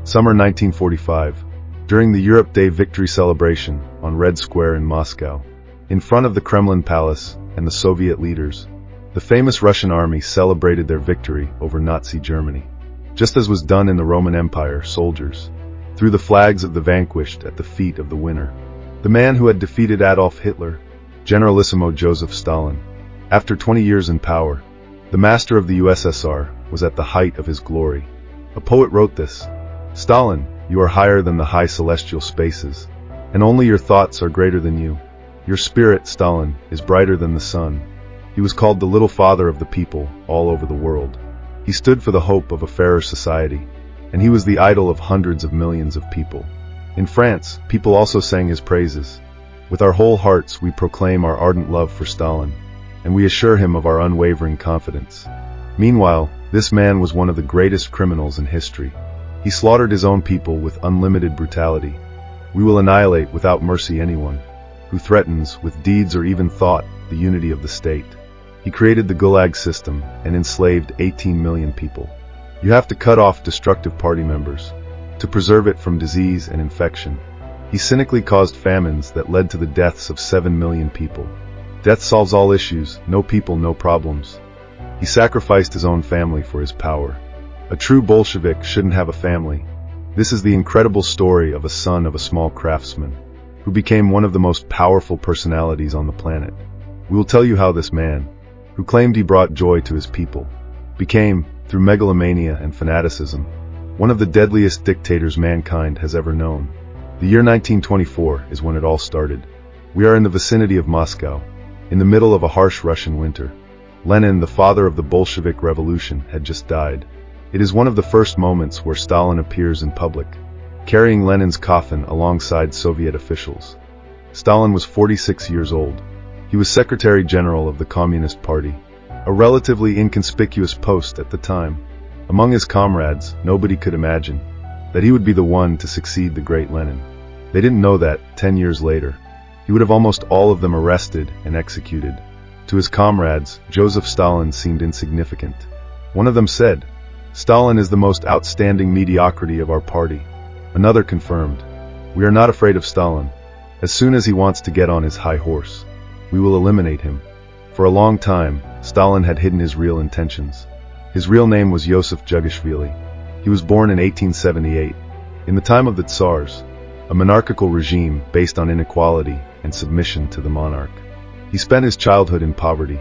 Summer 1945. During the Europe Day victory celebration on Red Square in Moscow, in front of the Kremlin Palace and the Soviet leaders, the famous Russian army celebrated their victory over Nazi Germany. Just as was done in the Roman Empire, soldiers threw the flags of the vanquished at the feet of the winner, the man who had defeated Adolf Hitler, Generalissimo Joseph Stalin. After 20 years in power, the master of the USSR was at the height of his glory. A poet wrote this: "Stalin, you are higher than the high celestial spaces, and only your thoughts are greater than you. Your spirit, Stalin, is brighter than the sun." He was called the little father of the people all over the world. He stood for the hope of a fairer society, and he was the idol of hundreds of millions of people. In France, people also sang his praises. With our whole hearts we proclaim our ardent love for Stalin, and we assure him of our unwavering confidence. Meanwhile, this man was one of the greatest criminals in history. He slaughtered his own people with unlimited brutality. We will annihilate without mercy anyone who threatens, with deeds or even thought, the unity of the state. He created the Gulag system and enslaved 18 million people. You have to cut off destructive party members to preserve it from disease and infection. He cynically caused famines that led to the deaths of 7 million people. Death solves all issues, no people, no problems. He sacrificed his own family for his power. A true Bolshevik shouldn't have a family. This is the incredible story of a son of a small craftsman, who became one of the most powerful personalities on the planet. We will tell you how this man, who claimed he brought joy to his people, became, through megalomania and fanaticism, one of the deadliest dictators mankind has ever known. The year 1924 is when it all started. We are in the vicinity of Moscow, in the middle of a harsh Russian winter. Lenin, the father of the Bolshevik Revolution, had just died. It is one of the first moments where Stalin appears in public, carrying Lenin's coffin alongside Soviet officials. Stalin was 46 years old. He was Secretary General of the Communist Party, a relatively inconspicuous post at the time. Among his comrades, nobody could imagine that he would be the one to succeed the great Lenin. They didn't know that, 10 years later, he would have almost all of them arrested and executed. To his comrades, Joseph Stalin seemed insignificant. One of them said, "Stalin is the most outstanding mediocrity of our party." Another confirmed, "We are not afraid of Stalin. As soon as he wants to get on his high horse, we will eliminate him." For a long time, Stalin had hidden his real intentions. His real name was Yosef Jugashvili. He was born in 1878, in the time of the Tsars, a monarchical regime based on inequality and submission to the monarch. He spent his childhood in poverty,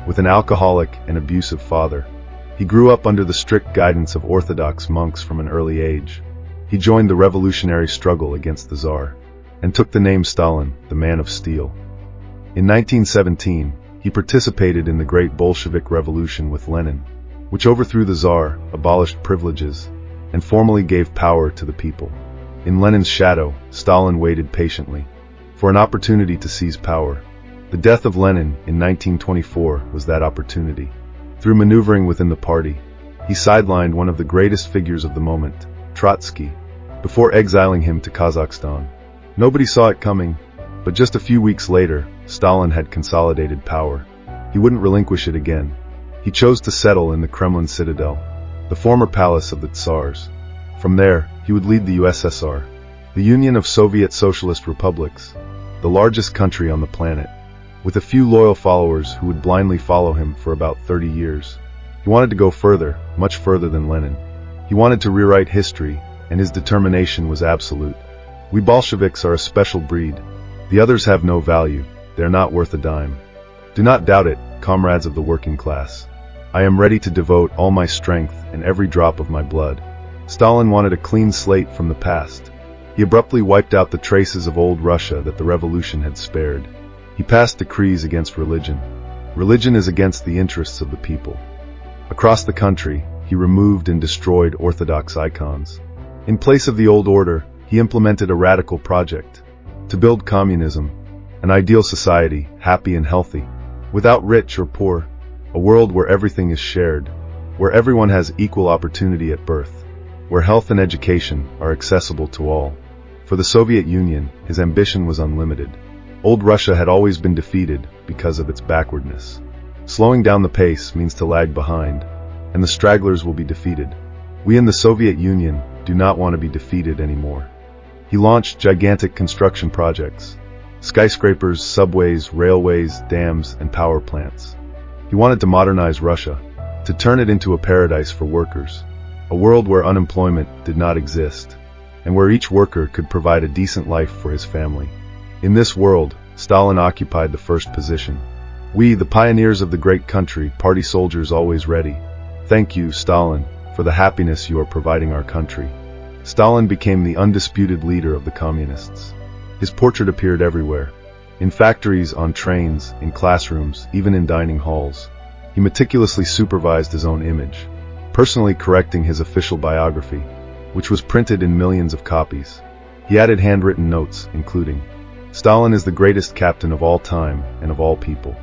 with an alcoholic and abusive father. He grew up under the strict guidance of Orthodox monks from an early age. He joined the revolutionary struggle against the Tsar, and took the name Stalin, the Man of Steel. In 1917, he participated in the Great Bolshevik Revolution with Lenin, which overthrew the Tsar, abolished privileges, and formally gave power to the people. In Lenin's shadow, Stalin waited patiently for an opportunity to seize power. The death of Lenin in 1924 was that opportunity. Through maneuvering within the party, he sidelined one of the greatest figures of the moment, Trotsky, before exiling him to Kazakhstan. Nobody saw it coming, but just a few weeks later, Stalin had consolidated power. He wouldn't relinquish it again. He chose to settle in the Kremlin citadel, the former palace of the Tsars. From there, he would lead the USSR, the Union of Soviet Socialist Republics, the largest country on the planet, with a few loyal followers who would blindly follow him for about 30 years. He wanted to go further, much further than Lenin. He wanted to rewrite history, and his determination was absolute. "We Bolsheviks are a special breed. The others have no value. They're not worth a dime. Do not doubt it, comrades of the working class. I am ready to devote all my strength and every drop of my blood." Stalin wanted a clean slate from the past. He abruptly wiped out the traces of old Russia that the revolution had spared. He passed decrees against religion. Religion is against the interests of the people. Across the country, he removed and destroyed Orthodox icons. In place of the old order, he implemented a radical project to build communism, an ideal society, happy and healthy, without rich or poor, a world where everything is shared, where everyone has equal opportunity at birth, where health and education are accessible to all. For the Soviet Union, his ambition was unlimited. Old Russia had always been defeated because of its backwardness. Slowing down the pace means to lag behind, and the stragglers will be defeated. We in the Soviet Union do not want to be defeated anymore. He launched gigantic construction projects: skyscrapers, subways, railways, dams, and power plants. He wanted to modernize Russia, to turn it into a paradise for workers, a world where unemployment did not exist, and where each worker could provide a decent life for his family. In this world, Stalin occupied the first position. We, the pioneers of the great country, party soldiers always ready. Thank you, Stalin, for the happiness you are providing our country. Stalin became the undisputed leader of the communists. His portrait appeared everywhere. In factories, on trains, in classrooms, even in dining halls. He meticulously supervised his own image, personally correcting his official biography, which was printed in millions of copies. He added handwritten notes, including, "Stalin is the greatest captain of all time and of all people."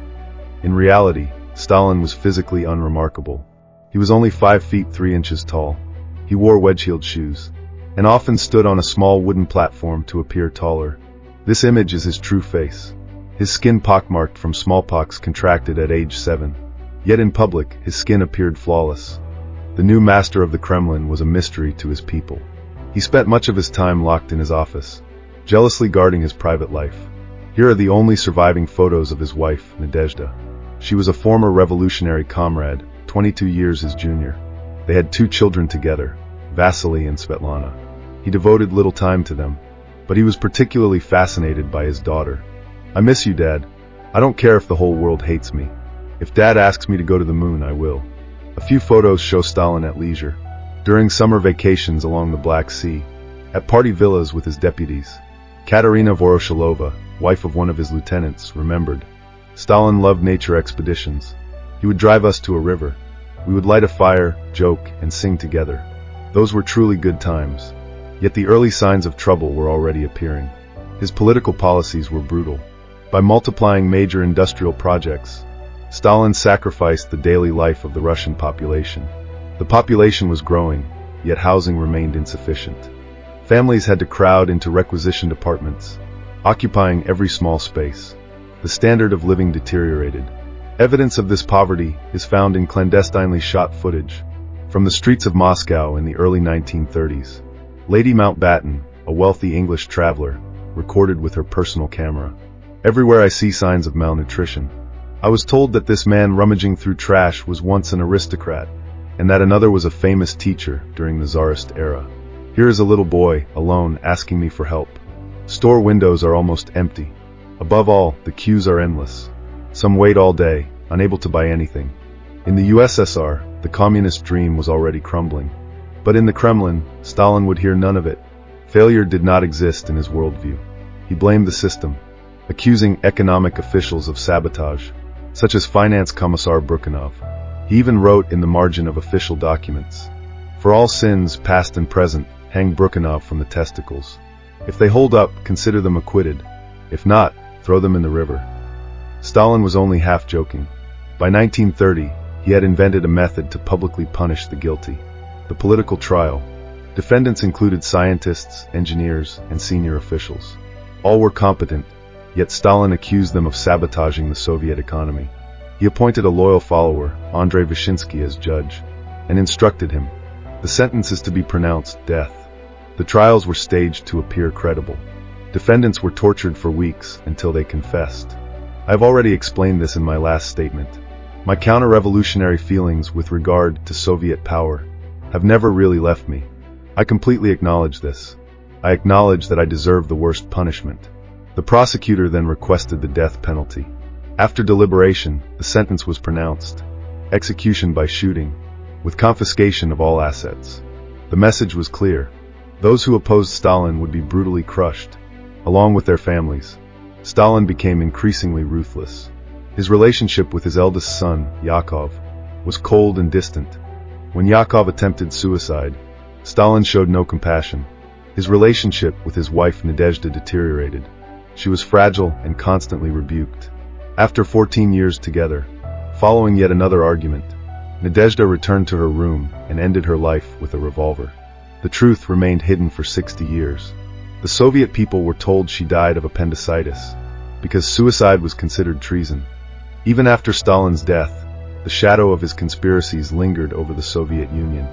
In reality, Stalin was physically unremarkable. He was only 5 feet 3 inches tall. He wore wedge-heeled shoes, and often stood on a small wooden platform to appear taller. This image is his true face. His skin pockmarked from smallpox contracted at age 7. Yet in public, his skin appeared flawless. The new master of the Kremlin was a mystery to his people. He spent much of his time locked in his office, jealously guarding his private life. Here are the only surviving photos of his wife, Nadezhda. She was a former revolutionary comrade, 22 years his junior. They had 2 children together, Vasily and Svetlana. He devoted little time to them, but he was particularly fascinated by his daughter. "I miss you, Dad. I don't care if the whole world hates me. If Dad asks me to go to the moon, I will." A few photos show Stalin at leisure, during summer vacations along the Black Sea, at party villas with his deputies. Katerina Voroshilova, wife of one of his lieutenants, remembered, "Stalin loved nature expeditions. He would drive us to a river. We would light a fire, joke, and sing together. Those were truly good times." Yet the early signs of trouble were already appearing. His political policies were brutal. By multiplying major industrial projects, Stalin sacrificed the daily life of the Russian population. The population was growing, yet housing remained insufficient. Families had to crowd into requisitioned apartments, occupying every small space. The standard of living deteriorated. Evidence of this poverty is found in clandestinely shot footage from the streets of Moscow in the early 1930s. Lady Mountbatten, a wealthy English traveler, recorded with her personal camera. "Everywhere I see signs of malnutrition. I was told that this man rummaging through trash was once an aristocrat, and that another was a famous teacher during the Tsarist era. Here is a little boy, alone, asking me for help. Store windows are almost empty. Above all, the queues are endless. Some wait all day, unable to buy anything." In the USSR, the communist dream was already crumbling. But in the Kremlin, Stalin would hear none of it. Failure did not exist in his worldview. He blamed the system, accusing economic officials of sabotage, such as Finance Commissar Brukhanov. He even wrote in the margin of official documents, "For all sins, past and present, hang Brukhanov from the testicles. If they hold up, consider them acquitted. If not, throw them in the river." Stalin was only half joking. By 1930, he had invented a method to publicly punish the guilty: the political trial. Defendants included scientists, engineers, and senior officials. All were competent, yet Stalin accused them of sabotaging the Soviet economy. He appointed a loyal follower, Andrei Vyshinsky, as judge, and instructed him, "The sentence is to be pronounced death." The trials were staged to appear credible. Defendants were tortured for weeks until they confessed. I have already explained this in my last statement. My counter-revolutionary feelings with regard to Soviet power have never really left me. I completely acknowledge this. I acknowledge that I deserve the worst punishment. The prosecutor then requested the death penalty. After deliberation, the sentence was pronounced: execution by shooting, with confiscation of all assets. The message was clear. Those who opposed Stalin would be brutally crushed, along with their families. Stalin became increasingly ruthless. His relationship with his eldest son, Yakov, was cold and distant. When Yakov attempted suicide, Stalin showed no compassion. His relationship with his wife Nadezhda deteriorated. She was fragile and constantly rebuked. After 14 years together, following yet another argument, Nadezhda returned to her room and ended her life with a revolver. The truth remained hidden for 60 years. The Soviet people were told she died of appendicitis, because suicide was considered treason. Even after Stalin's death, the shadow of his conspiracies lingered over the Soviet Union.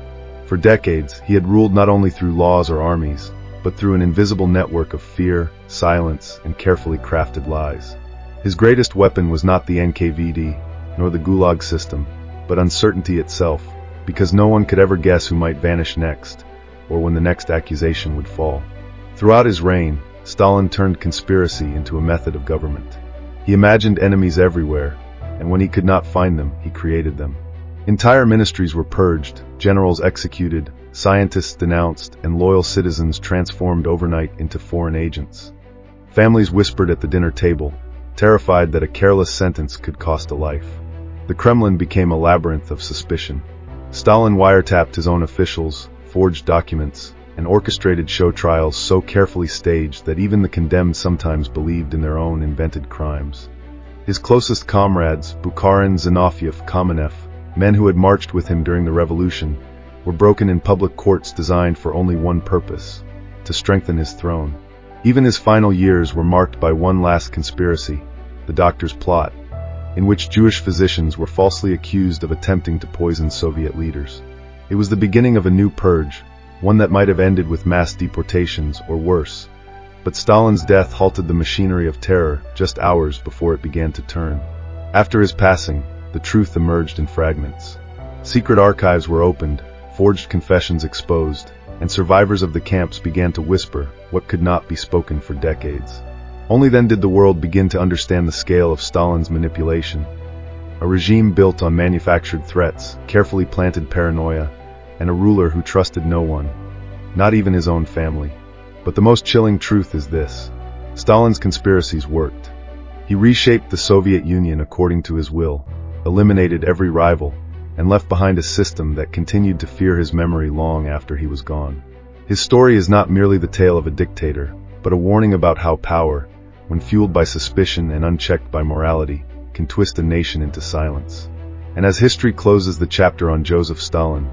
For decades, he had ruled not only through laws or armies, but through an invisible network of fear, silence, and carefully crafted lies. His greatest weapon was not the NKVD, nor the Gulag system, but uncertainty itself, because no one could ever guess who might vanish next, or when the next accusation would fall. Throughout his reign, Stalin turned conspiracy into a method of government. He imagined enemies everywhere, and when he could not find them, he created them. Entire ministries were purged, generals executed, scientists denounced, and loyal citizens transformed overnight into foreign agents. Families whispered at the dinner table, terrified that a careless sentence could cost a life. The Kremlin became a labyrinth of suspicion. Stalin wiretapped his own officials, forged documents, and orchestrated show trials so carefully staged that even the condemned sometimes believed in their own invented crimes. His closest comrades, Bukharin, Zinoviev, Kamenev, men who had marched with him during the revolution, were broken in public courts designed for only one purpose: to strengthen his throne. Even his final years were marked by one last conspiracy, the Doctor's Plot, in which Jewish physicians were falsely accused of attempting to poison Soviet leaders. It was the beginning of a new purge, one that might have ended with mass deportations or worse. But Stalin's death halted the machinery of terror just hours before it began to turn. After his passing, the truth emerged in fragments. Secret archives were opened, forged confessions exposed, and survivors of the camps began to whisper what could not be spoken for decades. Only then did the world begin to understand the scale of Stalin's manipulation. A regime built on manufactured threats, carefully planted paranoia, and a ruler who trusted no one, not even his own family. But the most chilling truth is this: Stalin's conspiracies worked. He reshaped the Soviet Union according to his will, eliminated every rival, and left behind a system that continued to fear his memory long after he was gone. His story is not merely the tale of a dictator, but a warning about how power, when fueled by suspicion and unchecked by morality, can twist a nation into silence. And as history closes the chapter on Joseph Stalin,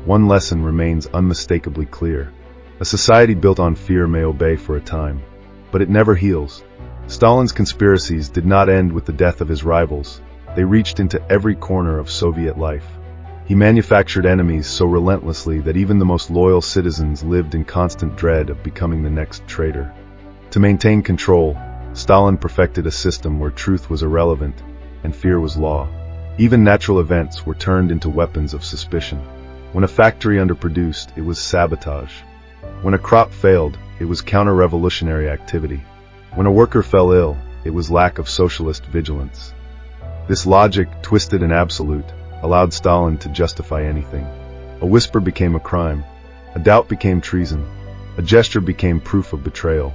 one lesson remains unmistakably clear. A society built on fear may obey for a time, but it never heals. Stalin's conspiracies did not end with the death of his rivals. They reached into every corner of Soviet life. He manufactured enemies so relentlessly that even the most loyal citizens lived in constant dread of becoming the next traitor. To maintain control, Stalin perfected a system where truth was irrelevant and fear was law. Even natural events were turned into weapons of suspicion. When a factory underproduced, it was sabotage. When a crop failed, it was counter-revolutionary activity. When a worker fell ill, it was lack of socialist vigilance. This logic, twisted and absolute, allowed Stalin to justify anything. A whisper became a crime. A doubt became treason. A gesture became proof of betrayal.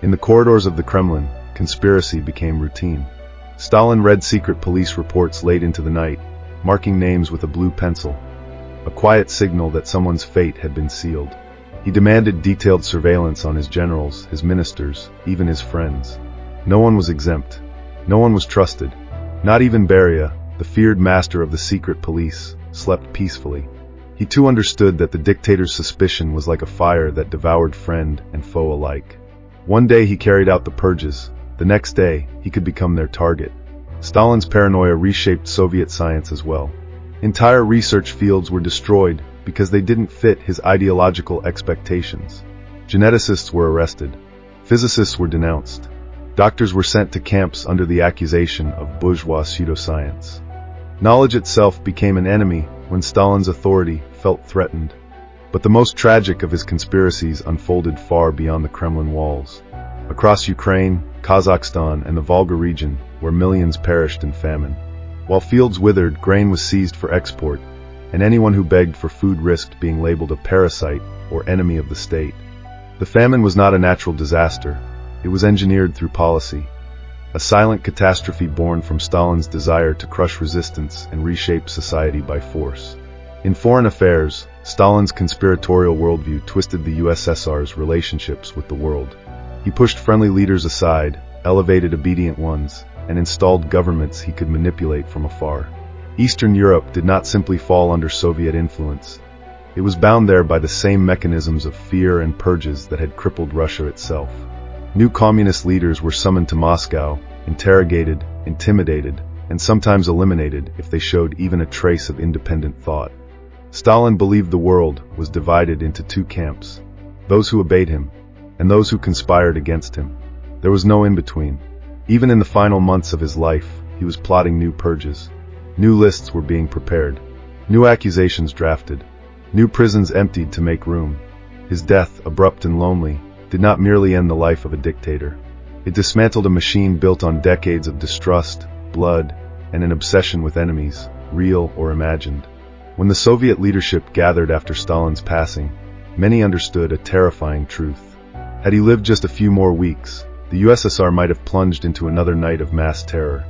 In the corridors of the Kremlin, conspiracy became routine. Stalin read secret police reports late into the night, marking names with a blue pencil, a quiet signal that someone's fate had been sealed. He demanded detailed surveillance on his generals, his ministers, even his friends. No one was exempt. No one was trusted. Not even Beria, the feared master of the secret police, slept peacefully. He too understood that the dictator's suspicion was like a fire that devoured friend and foe alike. One day he carried out the purges. The next day, he could become their target. Stalin's paranoia reshaped Soviet science as well. Entire research fields were destroyed because they didn't fit his ideological expectations. Geneticists were arrested. Physicists were denounced. Doctors were sent to camps under the accusation of bourgeois pseudoscience. Knowledge itself became an enemy when Stalin's authority felt threatened. But the most tragic of his conspiracies unfolded far beyond the Kremlin walls. Across Ukraine, Kazakhstan, and the Volga region, where millions perished in famine. While fields withered, grain was seized for export, and anyone who begged for food risked being labeled a parasite or enemy of the state. The famine was not a natural disaster. It was engineered through policy. A silent catastrophe born from Stalin's desire to crush resistance and reshape society by force. In foreign affairs, Stalin's conspiratorial worldview twisted the USSR's relationships with the world. He pushed friendly leaders aside, elevated obedient ones, and installed governments he could manipulate from afar. Eastern Europe did not simply fall under Soviet influence. It was bound there by the same mechanisms of fear and purges that had crippled Russia itself. New communist leaders were summoned to Moscow, interrogated, intimidated, and sometimes eliminated if they showed even a trace of independent thought. Stalin believed the world was divided into two camps, those who obeyed him, and those who conspired against him. There was no in-between. Even in the final months of his life, he was plotting new purges. New lists were being prepared, new accusations drafted, new prisons emptied to make room. His death, abrupt and lonely, did not merely end the life of a dictator. It dismantled a machine built on decades of distrust, blood, and an obsession with enemies, real or imagined. When the Soviet leadership gathered after Stalin's passing, many understood a terrifying truth. Had he lived just a few more weeks, the USSR might have plunged into another night of mass terror,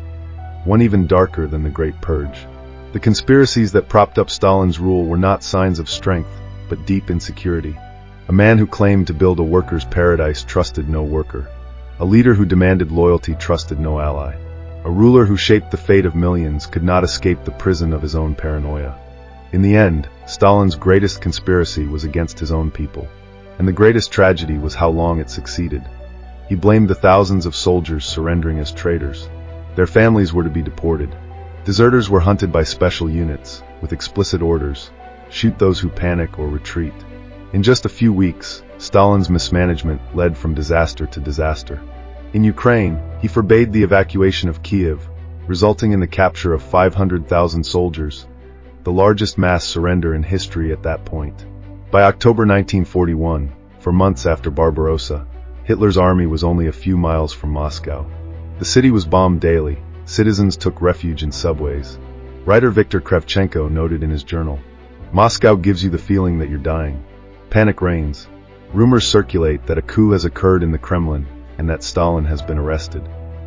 one even darker than the Great Purge. The conspiracies that propped up Stalin's rule were not signs of strength, but deep insecurity. A man who claimed to build a workers' paradise trusted no worker. A leader who demanded loyalty trusted no ally. A ruler who shaped the fate of millions could not escape the prison of his own paranoia. In the end, Stalin's greatest conspiracy was against his own people, and the greatest tragedy was how long it succeeded. He blamed the thousands of soldiers surrendering as traitors. Their families were to be deported. Deserters were hunted by special units, with explicit orders: shoot those who panic or retreat. In just a few weeks, Stalin's mismanagement led from disaster to disaster. In Ukraine, he forbade the evacuation of Kiev, resulting in the capture of 500,000 soldiers, the largest mass surrender in history at that point. By October 1941, for months after Barbarossa, Hitler's army was only a few miles from Moscow. The city was bombed daily. Citizens took refuge in subways. Writer Viktor Kravchenko noted in his journal, "Moscow gives you the feeling that you're dying. Panic reigns. Rumors circulate that a coup has occurred in the Kremlin and that Stalin has been arrested."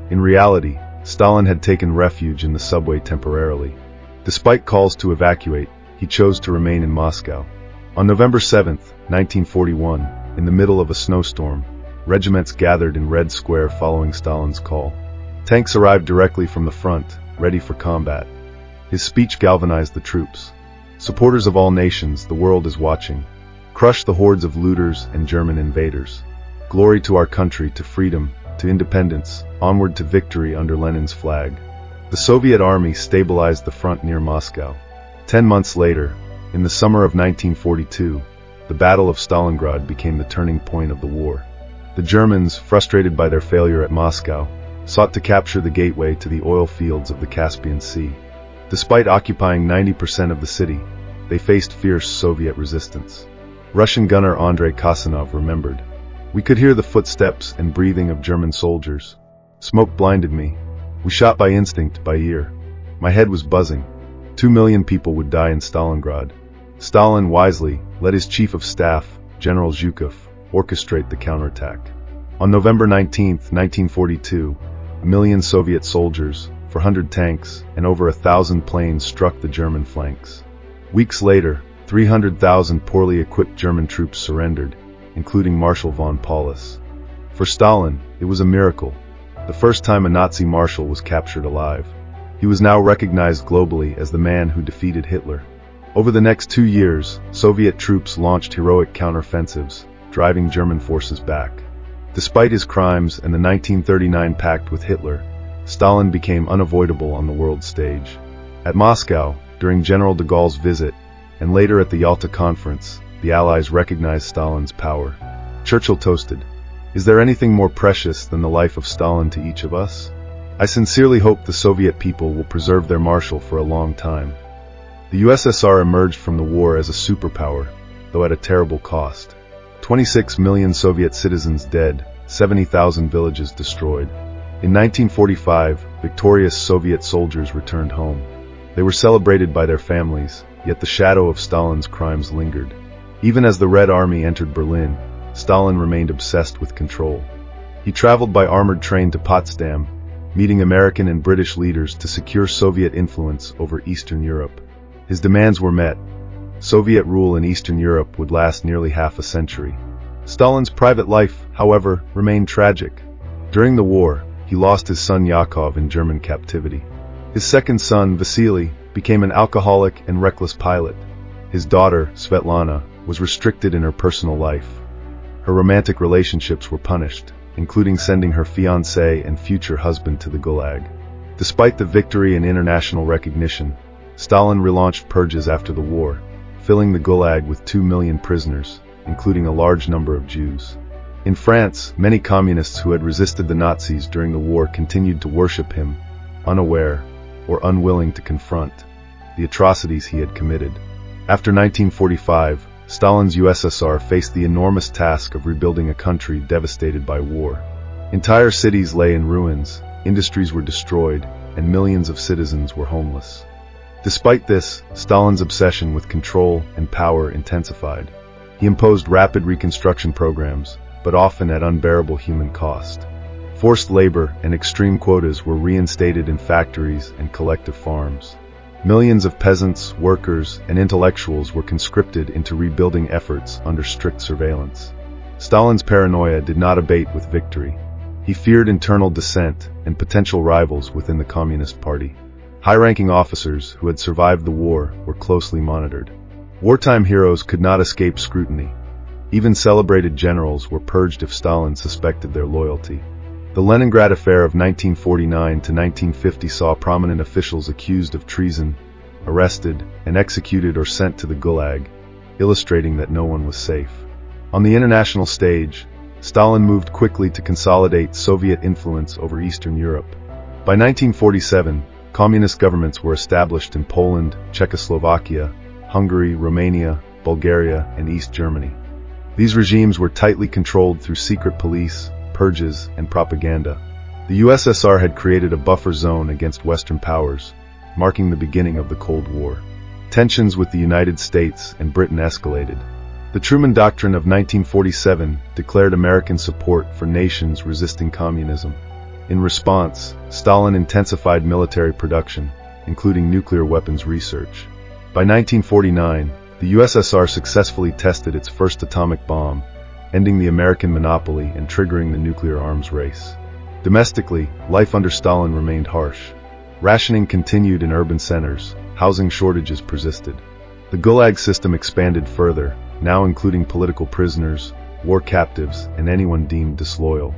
In reality, Stalin had taken refuge in the subway temporarily. Despite calls to evacuate, he chose to remain in Moscow. On November 7, 1941, in the middle of a snowstorm, regiments gathered in Red Square following Stalin's call. Tanks arrived directly from the front, ready for combat. His speech galvanized the troops. "Supporters of all nations, the world is watching. Crush the hordes of looters and German invaders. Glory to our country, to freedom, to independence, onward to victory under Lenin's flag." The Soviet army stabilized the front near Moscow. 10 months later, in the summer of 1942, the Battle of Stalingrad became the turning point of the war. The Germans, frustrated by their failure at Moscow, sought to capture the gateway to the oil fields of the Caspian Sea. Despite occupying 90% of the city, they faced fierce Soviet resistance. Russian gunner Andrei Kassanov remembered, "We could hear the footsteps and breathing of German soldiers. Smoke blinded me. We shot by instinct, by ear. My head was buzzing. 2 million people would die in Stalingrad." Stalin wisely let his chief of staff, General Zhukov, orchestrate the counterattack. On November 19, 1942, 1 million Soviet soldiers, 400 tanks, and over 1,000 planes struck the German flanks. Weeks later, 300,000 poorly equipped German troops surrendered, including Marshal von Paulus. For Stalin, it was a miracle. The first time a Nazi marshal was captured alive. He was now recognized globally as the man who defeated Hitler. Over the next 2 years, Soviet troops launched heroic counteroffensives, driving German forces back. Despite his crimes and the 1939 pact with Hitler, Stalin became unavoidable on the world stage. At Moscow, during General de Gaulle's visit, and later at the Yalta Conference, the Allies recognized Stalin's power. Churchill toasted, "Is there anything more precious than the life of Stalin to each of us? I sincerely hope the Soviet people will preserve their marshal for a long time." The USSR emerged from the war as a superpower, though at a terrible cost. 26 million Soviet citizens dead, 70,000 villages destroyed. In 1945, victorious Soviet soldiers returned home. They were celebrated by their families, yet the shadow of Stalin's crimes lingered. Even as the Red Army entered Berlin, Stalin remained obsessed with control. He traveled by armored train to Potsdam, meeting American and British leaders to secure Soviet influence over Eastern Europe. His demands were met. Soviet rule in Eastern Europe would last nearly half a century. Stalin's private life, however, remained tragic. During the war, he lost his son Yakov in German captivity. His second son, Vasily, became an alcoholic and reckless pilot. His daughter, Svetlana, was restricted in her personal life. Her romantic relationships were punished, including sending her fiancé and future husband to the Gulag. Despite the victory and international recognition, Stalin relaunched purges after the war, filling the Gulag with 2 million prisoners, including a large number of Jews. In France, many communists who had resisted the Nazis during the war continued to worship him, unaware or unwilling to confront the atrocities he had committed. After 1945, Stalin's USSR faced the enormous task of rebuilding a country devastated by war. Entire cities lay in ruins, industries were destroyed, and millions of citizens were homeless. Despite this, Stalin's obsession with control and power intensified. He imposed rapid reconstruction programs, but often at unbearable human cost. Forced labor and extreme quotas were reinstated in factories and collective farms. Millions of peasants, workers, and intellectuals were conscripted into rebuilding efforts under strict surveillance. Stalin's paranoia did not abate with victory. He feared internal dissent and potential rivals within the Communist Party. High-ranking officers who had survived the war were closely monitored. Wartime heroes could not escape scrutiny. Even celebrated generals were purged if Stalin suspected their loyalty. The Leningrad affair of 1949 to 1950 saw prominent officials accused of treason, arrested, and executed or sent to the Gulag, illustrating that no one was safe. On the international stage, Stalin moved quickly to consolidate Soviet influence over Eastern Europe. By 1947, communist governments were established in Poland, Czechoslovakia, Hungary, Romania, Bulgaria, and East Germany. These regimes were tightly controlled through secret police, purges, and propaganda. The USSR had created a buffer zone against Western powers, marking the beginning of the Cold War. Tensions with the United States and Britain escalated. The Truman Doctrine of 1947 declared American support for nations resisting communism. In response, Stalin intensified military production, including nuclear weapons research. By 1949, the USSR successfully tested its first atomic bomb, ending the American monopoly and triggering the nuclear arms race. Domestically, life under Stalin remained harsh. Rationing continued in urban centers, housing shortages persisted. The Gulag system expanded further, now including political prisoners, war captives, and anyone deemed disloyal.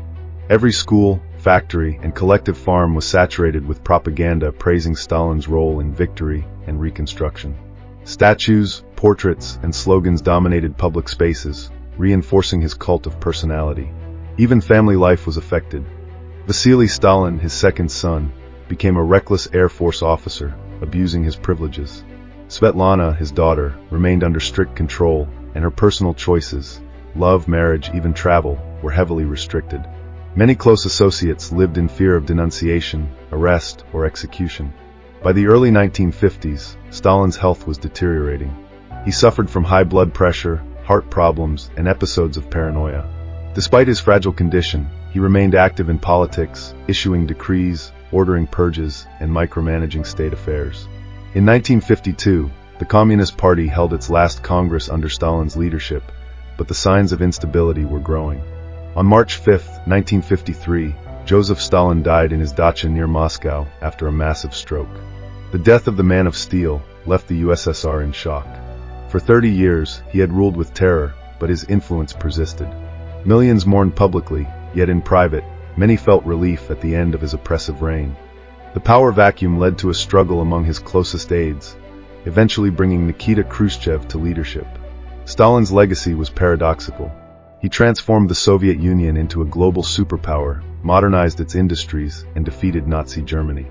Every school, factory, and collective farm was saturated with propaganda praising Stalin's role in victory and reconstruction. Statues, portraits, and slogans dominated public spaces, reinforcing his cult of personality. Even family life was affected. Vasily Stalin, his second son, became a reckless Air Force officer, abusing his privileges. Svetlana, his daughter, remained under strict control, and her personal choices, love, marriage, even travel, were heavily restricted. Many close associates lived in fear of denunciation, arrest, or execution. By the early 1950s, Stalin's health was deteriorating. He suffered from high blood pressure, heart problems, and episodes of paranoia. Despite his fragile condition, he remained active in politics, issuing decrees, ordering purges, and micromanaging state affairs. In 1952, the Communist Party held its last Congress under Stalin's leadership, but the signs of instability were growing. On March 5, 1953, Joseph Stalin died in his dacha near Moscow after a massive stroke. The death of the Man of Steel left the USSR in shock. For 30 years, he had ruled with terror, but his influence persisted. Millions mourned publicly, yet in private, many felt relief at the end of his oppressive reign. The power vacuum led to a struggle among his closest aides, eventually bringing Nikita Khrushchev to leadership. Stalin's legacy was paradoxical. He transformed the Soviet Union into a global superpower, modernized its industries, and defeated Nazi Germany.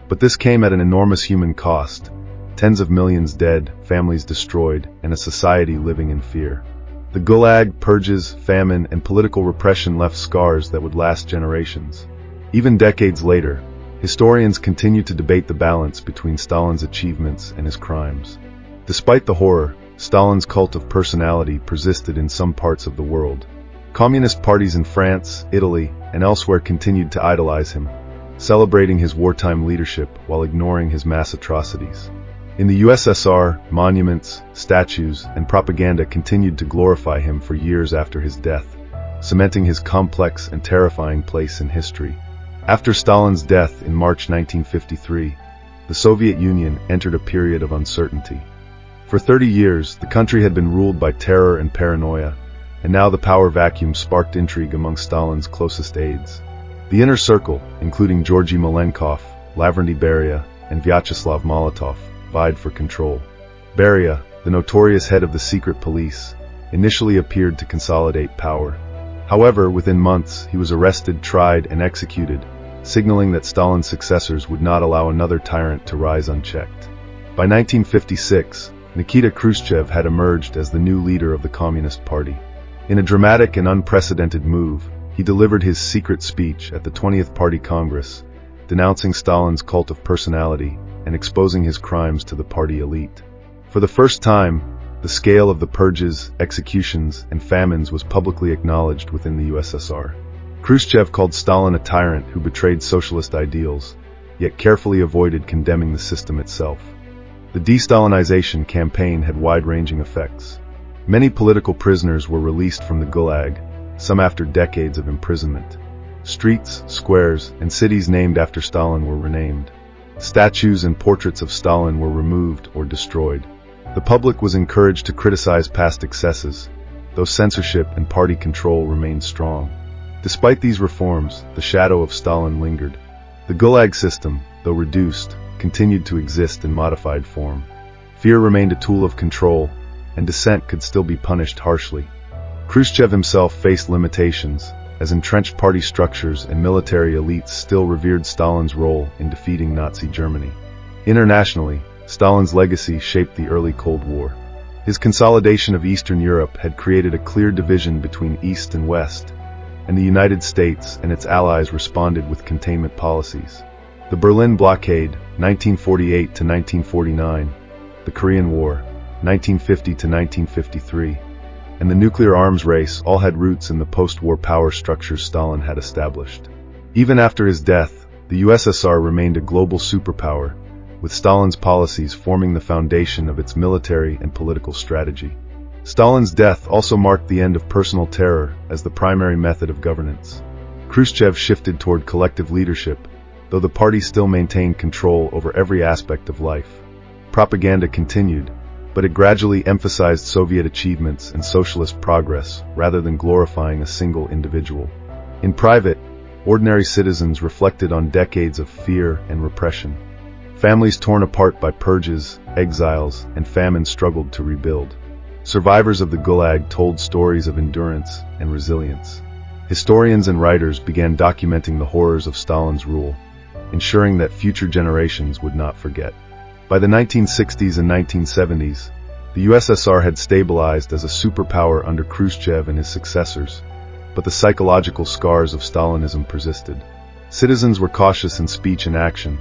But this came at an enormous human cost: tens of millions dead, families destroyed, and a society living in fear. The Gulag, purges, famine, and political repression left scars that would last generations. Even decades later, historians continue to debate the balance between Stalin's achievements and his crimes. Despite the horror, Stalin's cult of personality persisted in some parts of the world. Communist parties in France, Italy, and elsewhere continued to idolize him, celebrating his wartime leadership while ignoring his mass atrocities. In the USSR, monuments, statues, and propaganda continued to glorify him for years after his death, cementing his complex and terrifying place in history. After Stalin's death in March 1953, the Soviet Union entered a period of uncertainty. For 30 years, the country had been ruled by terror and paranoia, and now the power vacuum sparked intrigue among Stalin's closest aides. The inner circle, including Georgy Malenkov, Lavrentiy Beria, and Vyacheslav Molotov, vied for control. Beria, the notorious head of the secret police, initially appeared to consolidate power. However, within months, he was arrested, tried, and executed, signaling that Stalin's successors would not allow another tyrant to rise unchecked. By 1956, Nikita Khrushchev had emerged as the new leader of the Communist Party. In a dramatic and unprecedented move, he delivered his secret speech at the 20th Party Congress, denouncing Stalin's cult of personality and exposing his crimes to the party elite. For the first time, the scale of the purges, executions, and famines was publicly acknowledged within the USSR. Khrushchev called Stalin a tyrant who betrayed socialist ideals, yet carefully avoided condemning the system itself. The de-Stalinization campaign had wide-ranging effects. Many political prisoners were released from the Gulag, some after decades of imprisonment. Streets, squares, and cities named after Stalin were renamed. Statues and portraits of Stalin were removed or destroyed. The public was encouraged to criticize past excesses, though censorship and party control remained strong. Despite these reforms, the shadow of Stalin lingered. The Gulag system, though reduced, continued to exist in modified form. Fear remained a tool of control, and dissent could still be punished harshly. Khrushchev himself faced limitations, as entrenched party structures and military elites still revered Stalin's role in defeating Nazi Germany. Internationally, Stalin's legacy shaped the early Cold War. His consolidation of Eastern Europe had created a clear division between East and West, and the United States and its allies responded with containment policies. The Berlin Blockade, 1948 to 1949, the Korean War, 1950 to 1953, and the nuclear arms race all had roots in the post-war power structures Stalin had established. Even after his death, the USSR remained a global superpower, with Stalin's policies forming the foundation of its military and political strategy. Stalin's death also marked the end of personal terror as the primary method of governance. Khrushchev shifted toward collective leadership, though the party still maintained control over every aspect of life. Propaganda continued, but it gradually emphasized Soviet achievements and socialist progress rather than glorifying a single individual. In private, ordinary citizens reflected on decades of fear and repression. Families torn apart by purges, exiles, and famine struggled to rebuild. Survivors of the Gulag told stories of endurance and resilience. Historians and writers began documenting the horrors of Stalin's rule, ensuring that future generations would not forget. By the 1960s and 1970s, the USSR had stabilized as a superpower under Khrushchev and his successors, but the psychological scars of Stalinism persisted. Citizens were cautious in speech and action,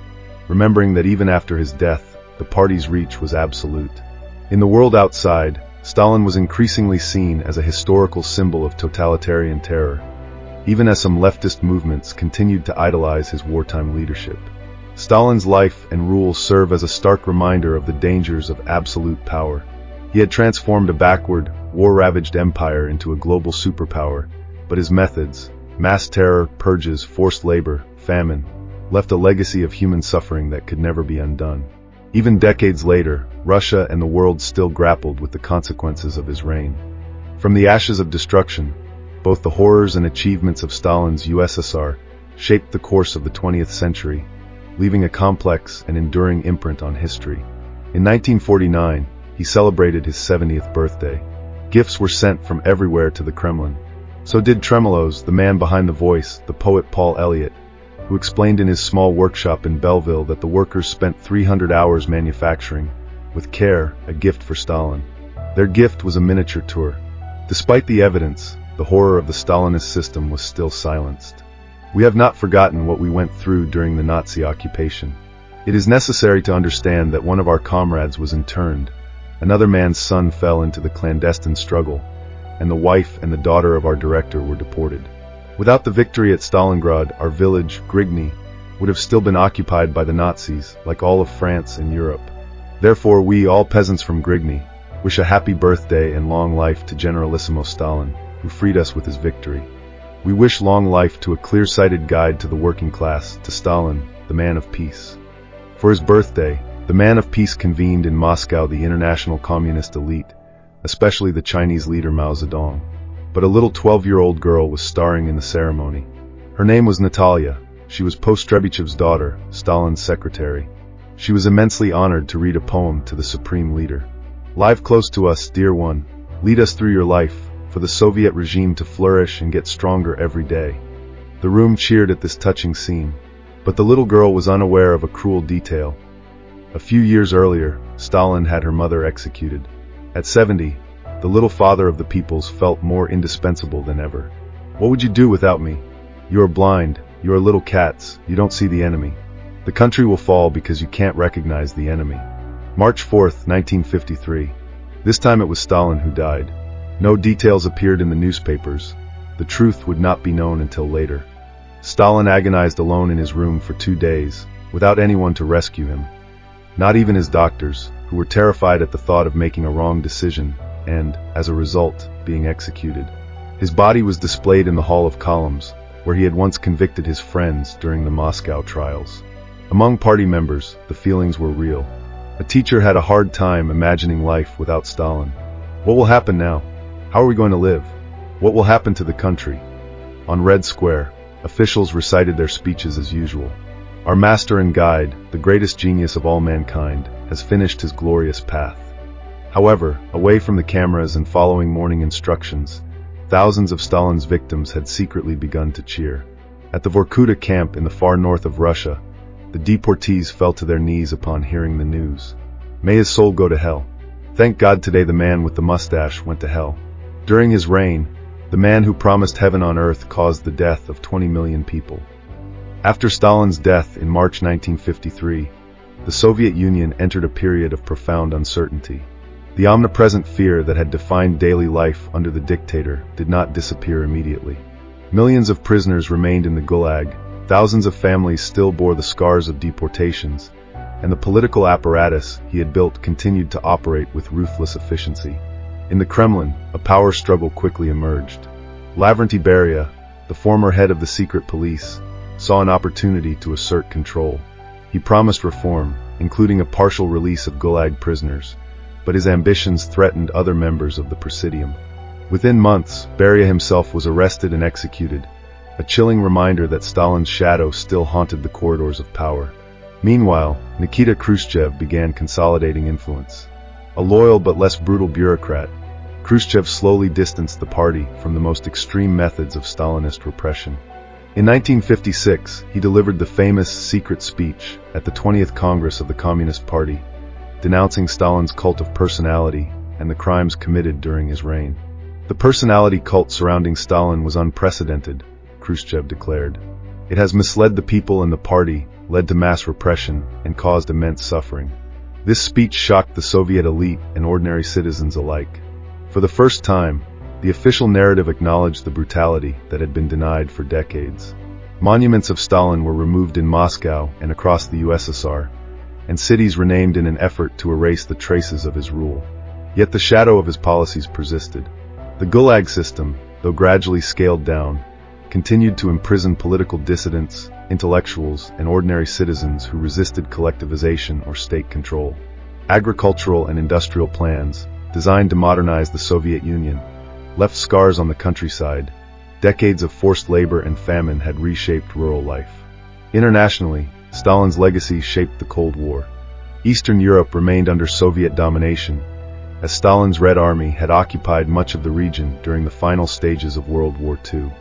remembering that even after his death, the party's reach was absolute. In the world outside, Stalin was increasingly seen as a historical symbol of totalitarian terror, even as some leftist movements continued to idolize his wartime leadership. Stalin's life and rule serve as a stark reminder of the dangers of absolute power. He had transformed a backward, war-ravaged empire into a global superpower, but his methods, mass terror, purges, forced labor, famine, left a legacy of human suffering that could never be undone. Even decades later, Russia and the world still grappled with the consequences of his reign. From the ashes of destruction, both the horrors and achievements of Stalin's USSR shaped the course of the 20th century, leaving a complex and enduring imprint on history. In 1949, he celebrated his 70th birthday. Gifts were sent from everywhere to the Kremlin. So did Tremolos, the man behind the voice, the poet Paul Elliott, who explained in his small workshop in Belleville that the workers spent 300 hours manufacturing, with care, a gift for Stalin. Their gift was a miniature tour. Despite the evidence, the horror of the Stalinist system was still silenced. We have not forgotten what we went through during the Nazi occupation. It is necessary to understand that one of our comrades was interned, another man's son fell into the clandestine struggle, and the wife and the daughter of our director were deported. Without the victory at Stalingrad, our village, Grigny, would have still been occupied by the Nazis, like all of France and Europe. Therefore, we, all peasants from Grigny, wish a happy birthday and long life to Generalissimo Stalin, who freed us with his victory. We wish long life to a clear-sighted guide to the working class, to Stalin, the man of peace. For his birthday, the man of peace convened in Moscow the international communist elite, especially the Chinese leader Mao Zedong. But a little 12-year-old girl was starring in the ceremony. Her name was Natalia. She was Postrebechev's daughter, Stalin's secretary. She was immensely honored to read a poem to the supreme leader. Live close to us, dear one. Lead us through your life, for the Soviet regime to flourish and get stronger every day. The room cheered at this touching scene, but the little girl was unaware of a cruel detail. A few years earlier, Stalin had her mother executed. At 70, the little father of the peoples felt more indispensable than ever. What would you do without me? You are blind, you are little cats, you don't see the enemy. The country will fall because you can't recognize the enemy. March 4, 1953. This time it was Stalin who died. No details appeared in the newspapers. The truth would not be known until later. Stalin agonized alone in his room for 2 days, without anyone to rescue him. Not even his doctors, who were terrified at the thought of making a wrong decision and, as a result, being executed. His body was displayed in the Hall of Columns, where he had once convicted his friends during the Moscow trials. Among party members, the feelings were real. A teacher had a hard time imagining life without Stalin. What will happen now? How are we going to live? What will happen to the country? On Red Square, officials recited their speeches as usual. Our master and guide, the greatest genius of all mankind, has finished his glorious path. However, away from the cameras and following morning instructions, thousands of Stalin's victims had secretly begun to cheer. At the Vorkuta camp in the far north of Russia, the deportees fell to their knees upon hearing the news. May his soul go to hell. Thank God today the man with the mustache went to hell. During his reign, the man who promised heaven on earth caused the death of 20 million people. After Stalin's death in March 1953, the Soviet Union entered a period of profound uncertainty. The omnipresent fear that had defined daily life under the dictator did not disappear immediately. Millions of prisoners remained in the Gulag, thousands of families still bore the scars of deportations, and the political apparatus he had built continued to operate with ruthless efficiency. In the Kremlin, a power struggle quickly emerged. Lavrentiy Beria, the former head of the secret police, saw an opportunity to assert control. He promised reform, including a partial release of Gulag prisoners, but his ambitions threatened other members of the Presidium. Within months, Beria himself was arrested and executed, a chilling reminder that Stalin's shadow still haunted the corridors of power. Meanwhile, Nikita Khrushchev began consolidating influence. A loyal but less brutal bureaucrat, Khrushchev slowly distanced the party from the most extreme methods of Stalinist repression. In 1956, he delivered the famous secret speech at the 20th Congress of the Communist Party, denouncing Stalin's cult of personality and the crimes committed during his reign. The personality cult surrounding Stalin was unprecedented, Khrushchev declared. It has misled the people and the party, led to mass repression, and caused immense suffering. This speech shocked the Soviet elite and ordinary citizens alike. For the first time, the official narrative acknowledged the brutality that had been denied for decades. Monuments of Stalin were removed in Moscow and across the USSR, and cities renamed in an effort to erase the traces of his rule. Yet the shadow of his policies persisted. The Gulag system, though gradually scaled down, continued to imprison political dissidents, intellectuals, and ordinary citizens who resisted collectivization or state control. Agricultural and industrial plans, designed to modernize the Soviet Union, left scars on the countryside. Decades of forced labor and famine had reshaped rural life. Internationally, Stalin's legacy shaped the Cold War. Eastern Europe remained under Soviet domination, as Stalin's Red Army had occupied much of the region during the final stages of World War II.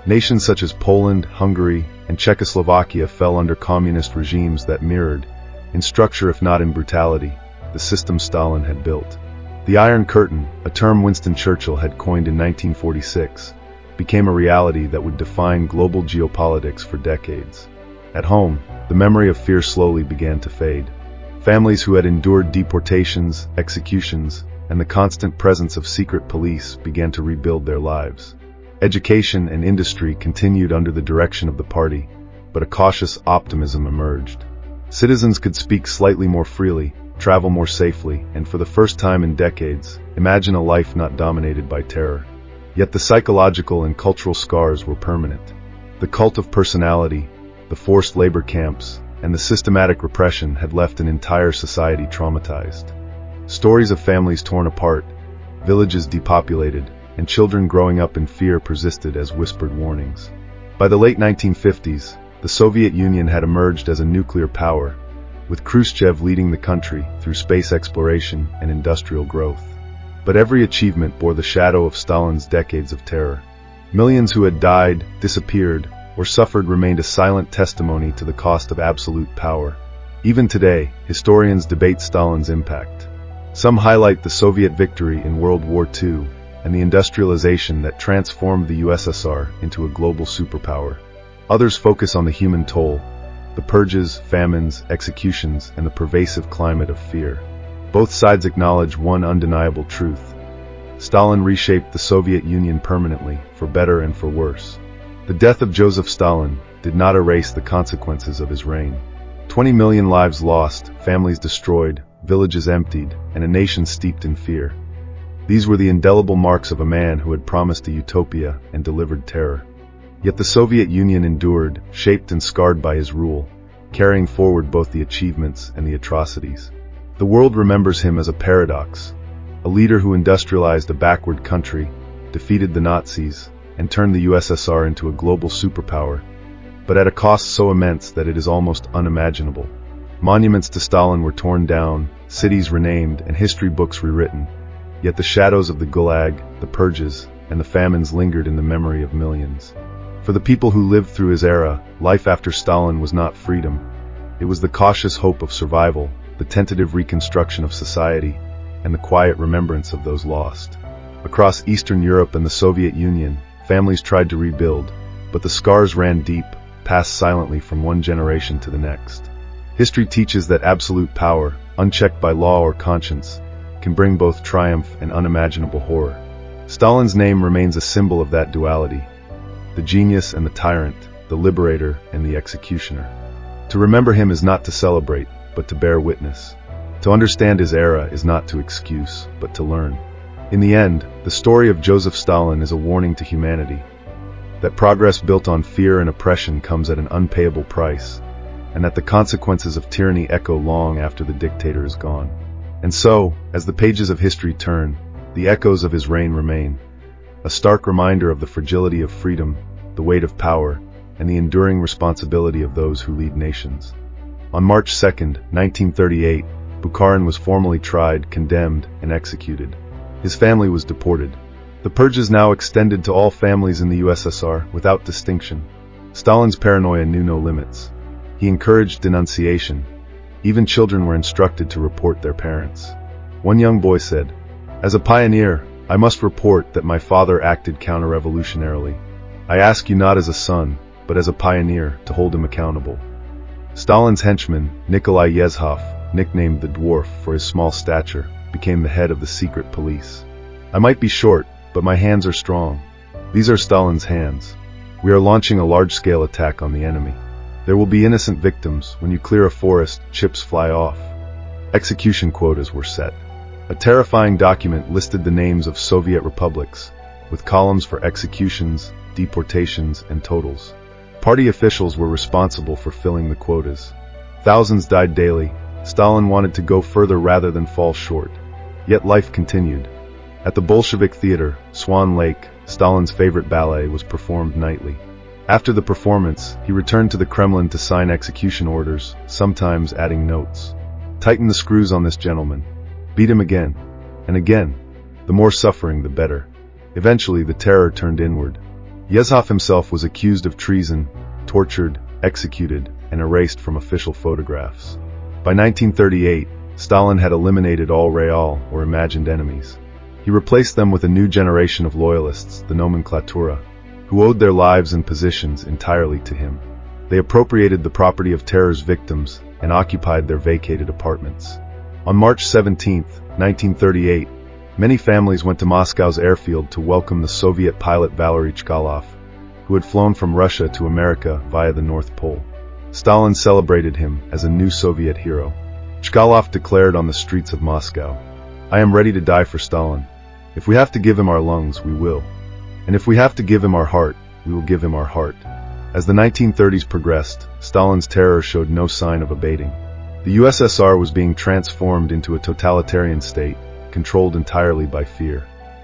Nations such as Poland, Hungary, and Czechoslovakia fell under communist regimes that mirrored, in structure if not in brutality, the system Stalin had built. The Iron Curtain, a term Winston Churchill had coined in 1946, became a reality that would define global geopolitics for decades. At home, the memory of fear slowly began to fade. Families who had endured deportations, executions, and the constant presence of secret police began to rebuild their lives. Education and industry continued under the direction of the party, but a cautious optimism emerged. Citizens could speak slightly more freely, travel more safely, and for the first time in decades, imagine a life not dominated by terror. Yet the psychological and cultural scars were permanent. The cult of personality, the forced labor camps, and the systematic repression had left an entire society traumatized. Stories of families torn apart, villages depopulated, and children growing up in fear persisted as whispered warnings. By the late 1950s, the Soviet Union had emerged as a nuclear power, with Khrushchev leading the country through space exploration and industrial growth. But every achievement bore the shadow of Stalin's decades of terror. Millions who had died, disappeared, or suffered remained a silent testimony to the cost of absolute power. Even today, historians debate Stalin's impact. Some highlight the Soviet victory in World War II and the industrialization that transformed the USSR into a global superpower. Others focus on the human toll, the purges, famines, executions, and the pervasive climate of fear. Both sides acknowledge one undeniable truth. Stalin reshaped the Soviet Union permanently, for better and for worse. The death of Joseph Stalin did not erase the consequences of his reign. 20 million lives lost, families destroyed, villages emptied, and a nation steeped in fear. These were the indelible marks of a man who had promised a utopia and delivered terror. Yet the Soviet Union endured, shaped and scarred by his rule, carrying forward both the achievements and the atrocities. The world remembers him as a paradox, a leader who industrialized a backward country, defeated the Nazis, and turned the USSR into a global superpower, but at a cost so immense that it is almost unimaginable. Monuments to Stalin were torn down, cities renamed, and history books rewritten, yet the shadows of the Gulag, the purges, and the famines lingered in the memory of millions. For the people who lived through his era, life after Stalin was not freedom. It was the cautious hope of survival, the tentative reconstruction of society, and the quiet remembrance of those lost. Across Eastern Europe and the Soviet Union, families tried to rebuild, but the scars ran deep, passed silently from one generation to the next. History teaches that absolute power, unchecked by law or conscience, can bring both triumph and unimaginable horror. Stalin's name remains a symbol of that duality. The genius and the tyrant, the liberator and the executioner. To remember him is not to celebrate, but to bear witness. To understand his era is not to excuse, but to learn. In the end, the story of Joseph Stalin is a warning to humanity. That progress built on fear and oppression comes at an unpayable price, and that the consequences of tyranny echo long after the dictator is gone. And so, as the pages of history turn, the echoes of his reign remain, a stark reminder of the fragility of freedom, the weight of power, and the enduring responsibility of those who lead nations. On March 2, 1938, Bukharin was formally tried, condemned, and executed. His family was deported. The purges now extended to all families in the USSR, without distinction. Stalin's paranoia knew no limits. He encouraged denunciation. Even children were instructed to report their parents. One young boy said, "As a pioneer, I must report that my father acted counter-revolutionarily. I ask you not as a son, but as a pioneer, to hold him accountable." Stalin's henchman, Nikolai Yezhov, nicknamed the Dwarf for his small stature, became the head of the secret police. "I might be short, but my hands are strong. These are Stalin's hands. We are launching a large-scale attack on the enemy. There will be innocent victims. When you clear a forest, chips fly off." Execution quotas were set. A terrifying document listed the names of Soviet republics, with columns for executions, deportations, and totals. Party officials were responsible for filling the quotas. Thousands died daily. Stalin wanted to go further rather than fall short. Yet life continued. At the Bolshevik Theater, Swan Lake, Stalin's favorite ballet was performed nightly. After the performance, he returned to the Kremlin to sign execution orders, sometimes adding notes. "Tighten the screws on this gentleman. Beat him again. And again. The more suffering, the better." Eventually, the terror turned inward. Yezhov himself was accused of treason, tortured, executed, and erased from official photographs. By 1938, Stalin had eliminated all real, or imagined enemies. He replaced them with a new generation of loyalists, the nomenklatura, who owed their lives and positions entirely to him. They appropriated the property of terror's victims and occupied their vacated apartments. On March 17, 1938, many families went to Moscow's airfield to welcome the Soviet pilot Valery Chkalov, who had flown from Russia to America via the North Pole. Stalin celebrated him as a new Soviet hero. Chkalov declared on the streets of Moscow, "I am ready to die for Stalin. If we have to give him our lungs, we will. And if we have to give him our heart, we will give him our heart." As the 1930s progressed, Stalin's terror showed no sign of abating. The USSR was being transformed into a totalitarian state, controlled entirely by fear.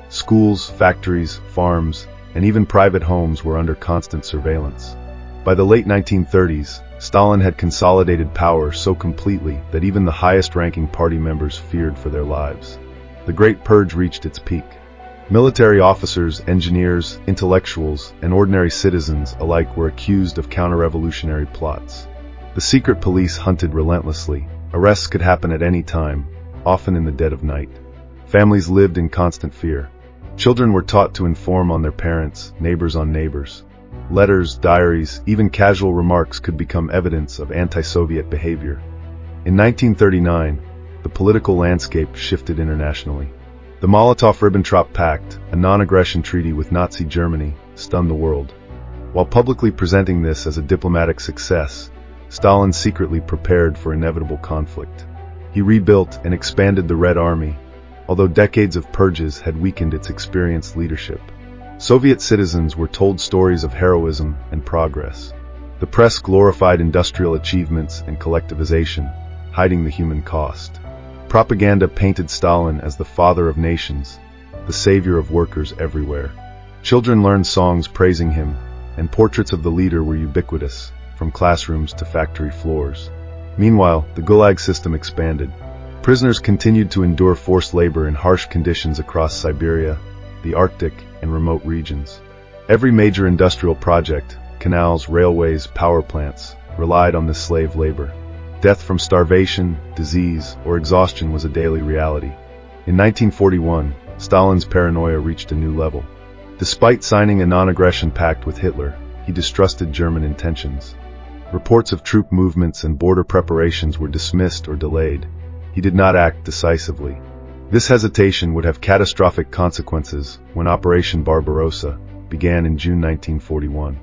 Schools, factories, farms, and even private homes were under constant surveillance. By the late 1930s, Stalin had consolidated power so completely that even the highest-ranking party members feared for their lives. The Great Purge reached its peak. Military officers, engineers, intellectuals, and ordinary citizens alike were accused of counter-revolutionary plots. The secret police hunted relentlessly. Arrests could happen at any time, often in the dead of night. Families lived in constant fear. Children were taught to inform on their parents, neighbors on neighbors. Letters, diaries, even casual remarks could become evidence of anti-Soviet behavior. In 1939, the political landscape shifted internationally. The Molotov-Ribbentrop Pact, a non-aggression treaty with Nazi Germany, stunned the world. While publicly presenting this as a diplomatic success, Stalin secretly prepared for inevitable conflict. He rebuilt and expanded the Red Army, although decades of purges had weakened its experienced leadership. Soviet citizens were told stories of heroism and progress. The press glorified industrial achievements and collectivization, hiding the human cost. Propaganda painted Stalin as the father of nations, the savior of workers everywhere. Children learned songs praising him, and portraits of the leader were ubiquitous, from classrooms to factory floors. Meanwhile, the Gulag system expanded. Prisoners continued to endure forced labor in harsh conditions across Siberia, the Arctic, and remote regions. Every major industrial project, canals, railways, power plants, relied on this slave labor. Death from starvation, disease, or exhaustion was a daily reality. In 1941, Stalin's paranoia reached a new level. Despite signing a non-aggression pact with Hitler, he distrusted German intentions. Reports of troop movements and border preparations were dismissed or delayed. He did not act decisively. This hesitation would have catastrophic consequences when Operation Barbarossa began in June 1941.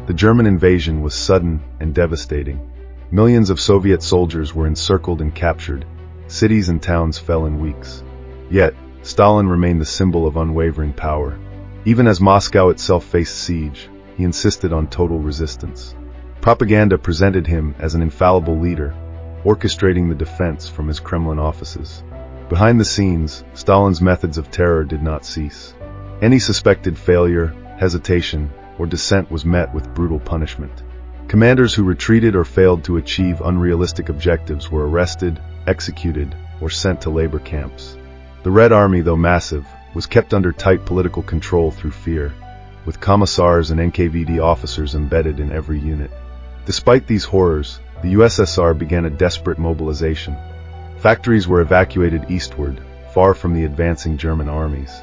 The German invasion was sudden and devastating. Millions of Soviet soldiers were encircled and captured. Cities and towns fell in weeks. Yet, Stalin remained the symbol of unwavering power. Even as Moscow itself faced siege, he insisted on total resistance. Propaganda presented him as an infallible leader, orchestrating the defense from his Kremlin offices. Behind the scenes, Stalin's methods of terror did not cease. Any suspected failure, hesitation, or dissent was met with brutal punishment. Commanders who retreated or failed to achieve unrealistic objectives were arrested, executed, or sent to labor camps. The Red Army, though massive, was kept under tight political control through fear, with commissars and NKVD officers embedded in every unit. Despite these horrors, the USSR began a desperate mobilization. Factories were evacuated eastward, far from the advancing German armies.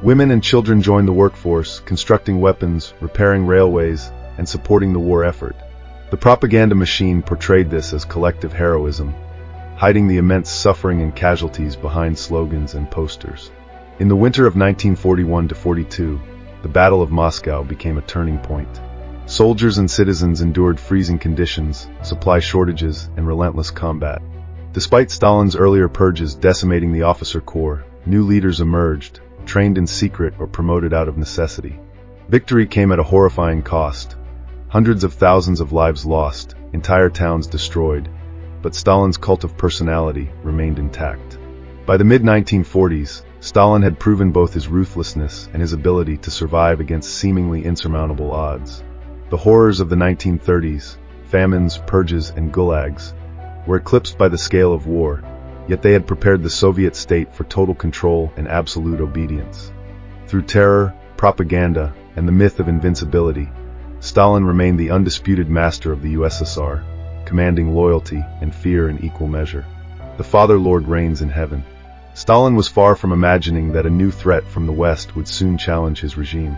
Women and children joined the workforce, constructing weapons, repairing railways, and supporting the war effort. The propaganda machine portrayed this as collective heroism, hiding the immense suffering and casualties behind slogans and posters. In the winter of 1941-42, the Battle of Moscow became a turning point. Soldiers and citizens endured freezing conditions, supply shortages, and relentless combat. Despite Stalin's earlier purges decimating the officer corps, new leaders emerged, trained in secret or promoted out of necessity. Victory came at a horrifying cost. Hundreds of thousands of lives lost, entire towns destroyed, but Stalin's cult of personality remained intact. By the mid-1940s, Stalin had proven both his ruthlessness and his ability to survive against seemingly insurmountable odds. The horrors of the 1930s, famines, purges, and gulags, were eclipsed by the scale of war, yet they had prepared the Soviet state for total control and absolute obedience. Through terror, propaganda, and the myth of invincibility, Stalin remained the undisputed master of the USSR, commanding loyalty and fear in equal measure. The Father Lord reigns in heaven. Stalin was far from imagining that a new threat from the West would soon challenge his regime.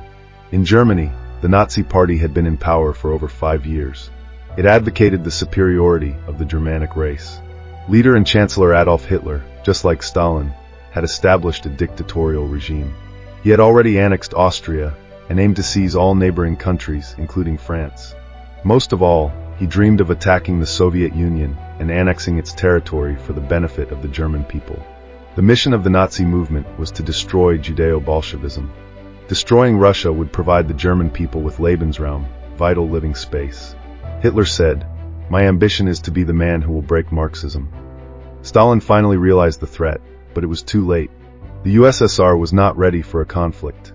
In Germany, the Nazi Party had been in power for over 5 years. It advocated the superiority of the Germanic race. Leader and Chancellor Adolf Hitler, just like Stalin, had established a dictatorial regime. He had already annexed Austria and aimed to seize all neighboring countries, including France. Most of all, he dreamed of attacking the Soviet Union and annexing its territory for the benefit of the German people. The mission of the Nazi movement was to destroy Judeo-Bolshevism. Destroying Russia would provide the German people with Lebensraum, vital living space. Hitler said, "My ambition is to be the man who will break Marxism." Stalin finally realized the threat, but it was too late. The USSR was not ready for a conflict.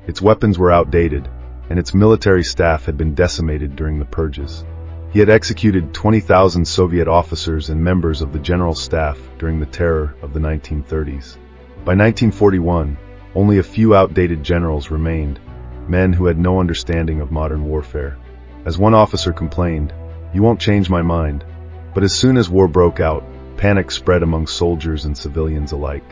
Its weapons were outdated, and its military staff had been decimated during the purges. He had executed 20,000 Soviet officers and members of the general staff during the terror of the 1930s. By 1941, only a few outdated generals remained, men who had no understanding of modern warfare. As one officer complained, "You won't change my mind." But as soon as war broke out, panic spread among soldiers and civilians alike.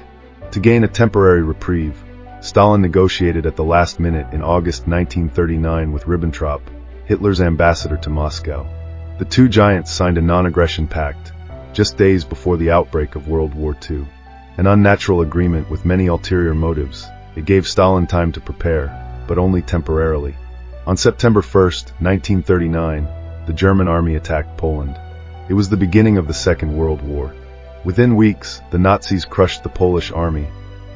To gain a temporary reprieve, Stalin negotiated at the last minute in August 1939 with Ribbentrop, Hitler's ambassador to Moscow. The two giants signed a non-aggression pact, just days before the outbreak of World War II. An unnatural agreement with many ulterior motives, it gave Stalin time to prepare, but only temporarily. On September 1, 1939, the German army attacked Poland. It was the beginning of the Second World War. Within weeks, the Nazis crushed the Polish army,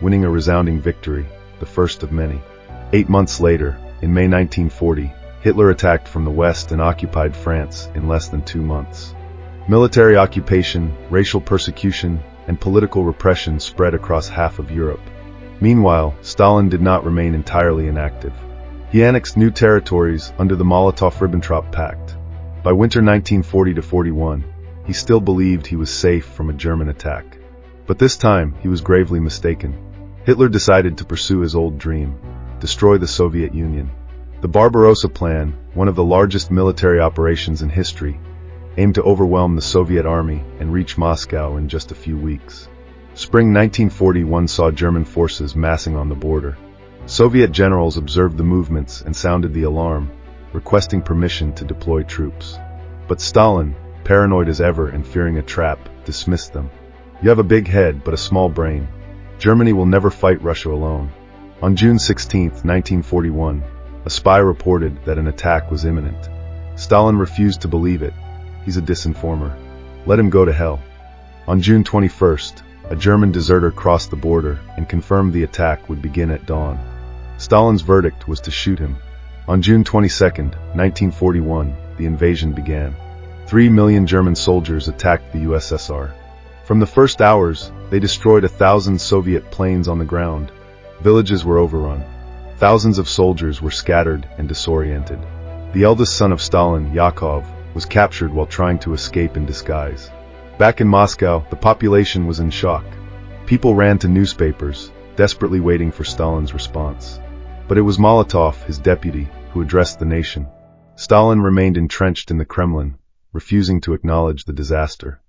winning a resounding victory, the first of many. 8 months later, in May 1940, Hitler attacked from the west and occupied France in less than 2 months. Military occupation, racial persecution, and political repression spread across half of Europe. Meanwhile, Stalin did not remain entirely inactive. He annexed new territories under the Molotov-Ribbentrop Pact. By winter 1940-41, he still believed he was safe from a German attack. But this time, he was gravely mistaken. Hitler decided to pursue his old dream, destroy the Soviet Union. The Barbarossa Plan, one of the largest military operations in history, aimed to overwhelm the Soviet army and reach Moscow in just a few weeks. Spring 1941 saw German forces massing on the border. Soviet generals observed the movements and sounded the alarm, requesting permission to deploy troops. But Stalin, paranoid as ever and fearing a trap, dismissed them. "You have a big head but a small brain. Germany will never fight Russia alone." On June 16, 1941, a spy reported that an attack was imminent. Stalin refused to believe it. "He's a disinformer. Let him go to hell." On June 21st, a German deserter crossed the border and confirmed the attack would begin at dawn. Stalin's verdict was to shoot him. On June 22, 1941, the invasion began. 3 million German soldiers attacked the USSR. From the first hours, they destroyed 1,000 Soviet planes on the ground. Villages were overrun. Thousands of soldiers were scattered and disoriented. The eldest son of Stalin, Yakov, was captured while trying to escape in disguise. Back in Moscow, the population was in shock. People ran to newspapers, desperately waiting for Stalin's response. But it was Molotov, his deputy, who addressed the nation. Stalin remained entrenched in the Kremlin, refusing to acknowledge the disaster.